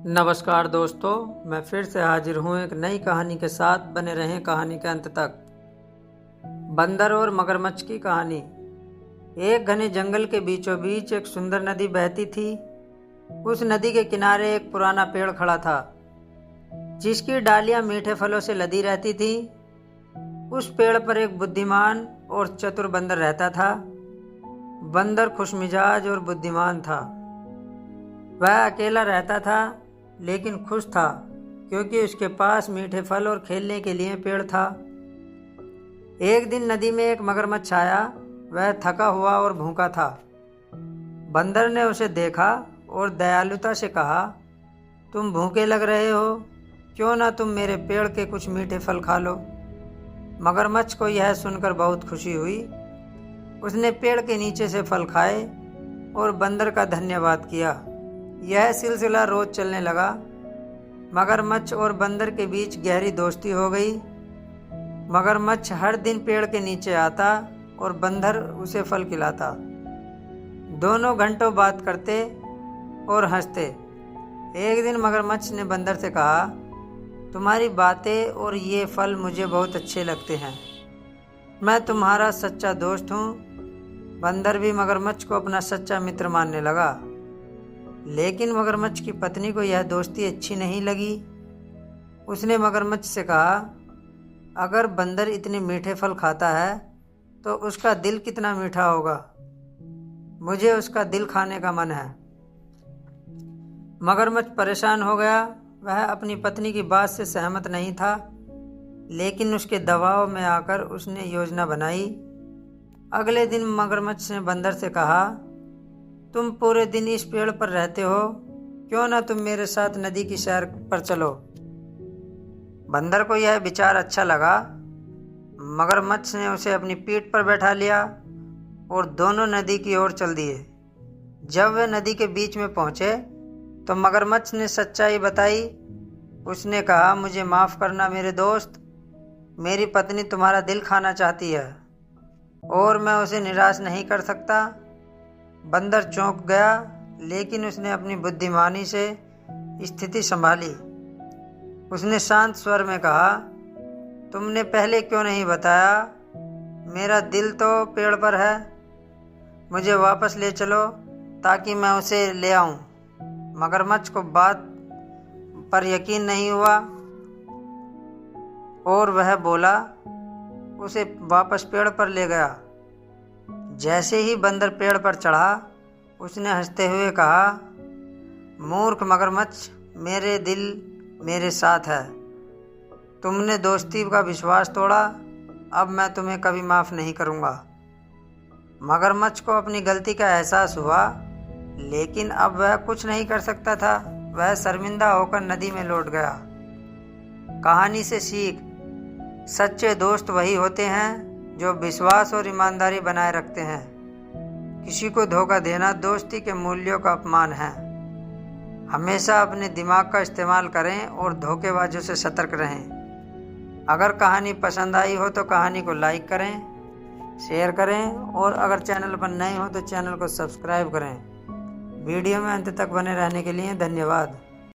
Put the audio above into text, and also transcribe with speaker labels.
Speaker 1: नमस्कार दोस्तों, मैं फिर से हाजिर हूँ एक नई कहानी के साथ। बने रहें कहानी के अंत तक। बंदर और मगरमच्छ की कहानी। एक घने जंगल के बीचों बीच एक सुंदर नदी बहती थी। उस नदी के किनारे एक पुराना पेड़ खड़ा था, जिसकी डालियां मीठे फलों से लदी रहती थी। उस पेड़ पर एक बुद्धिमान और चतुर बंदर रहता था। बंदर खुशमिजाज और बुद्धिमान था। वह अकेला रहता था, लेकिन खुश था, क्योंकि उसके पास मीठे फल और खेलने के लिए पेड़ था। एक दिन नदी में एक मगरमच्छ आया। वह थका हुआ और भूखा था। बंदर ने उसे देखा और दयालुता से कहा, तुम भूखे लग रहे हो, क्यों ना तुम मेरे पेड़ के कुछ मीठे फल खा लो। मगरमच्छ को यह सुनकर बहुत खुशी हुई। उसने पेड़ के नीचे से फल खाए और बंदर का धन्यवाद किया। यह सिलसिला रोज चलने लगा। मगरमच्छ और बंदर के बीच गहरी दोस्ती हो गई। मगरमच्छ हर दिन पेड़ के नीचे आता और बंदर उसे फल खिलाता। दोनों घंटों बात करते और हंसते। एक दिन मगरमच्छ ने बंदर से कहा, तुम्हारी बातें और ये फल मुझे बहुत अच्छे लगते हैं। मैं तुम्हारा सच्चा दोस्त हूँ। बंदर भी मगरमच्छ को अपना सच्चा मित्र मानने लगा। लेकिन मगरमच्छ की पत्नी को यह दोस्ती अच्छी नहीं लगी। उसने मगरमच्छ से कहा, अगर बंदर इतने मीठे फल खाता है तो उसका दिल कितना मीठा होगा। मुझे उसका दिल खाने का मन है। मगरमच्छ परेशान हो गया। वह अपनी पत्नी की बात से सहमत नहीं था, लेकिन उसके दबाव में आकर उसने योजना बनाई। अगले दिन मगरमच्छ ने बंदर से कहा, तुम पूरे दिन इस पेड़ पर रहते हो, क्यों ना तुम मेरे साथ नदी की सैर पर चलो। बंदर को यह विचार अच्छा लगा। मगरमच्छ ने उसे अपनी पीठ पर बैठा लिया और दोनों नदी की ओर चल दिए। जब वे नदी के बीच में पहुंचे तो मगरमच्छ ने सच्चाई बताई। उसने कहा, मुझे माफ़ करना मेरे दोस्त, मेरी पत्नी तुम्हारा दिल खाना चाहती है और मैं उसे निराश नहीं कर सकता। बंदर चौंक गया, लेकिन उसने अपनी बुद्धिमानी से स्थिति संभाली। उसने शांत स्वर में कहा, तुमने पहले क्यों नहीं बताया? मेरा दिल तो पेड़ पर है। मुझे वापस ले चलो ताकि मैं उसे ले आऊं। मगरमच्छ को बात पर यकीन नहीं हुआ और वह बोला, उसे वापस पेड़ पर ले गया। जैसे ही बंदर पेड़ पर चढ़ा, उसने हंसते हुए कहा, मूर्ख मगरमच्छ, मेरे दिल मेरे साथ है। तुमने दोस्ती का विश्वास तोड़ा, अब मैं तुम्हें कभी माफ़ नहीं करूँगा। मगरमच्छ को अपनी गलती का एहसास हुआ, लेकिन अब वह कुछ नहीं कर सकता था। वह शर्मिंदा होकर नदी में लौट गया। कहानी से सीख, सच्चे दोस्त वही होते हैं जो विश्वास और ईमानदारी बनाए रखते हैं। किसी को धोखा देना दोस्ती के मूल्यों का अपमान है। हमेशा अपने दिमाग का इस्तेमाल करें और धोखेबाजों से सतर्क रहें। अगर कहानी पसंद आई हो तो कहानी को लाइक करें, शेयर करें और अगर चैनल पर नए हो तो चैनल को सब्सक्राइब करें। वीडियो में अंत तक बने रहने के लिए धन्यवाद।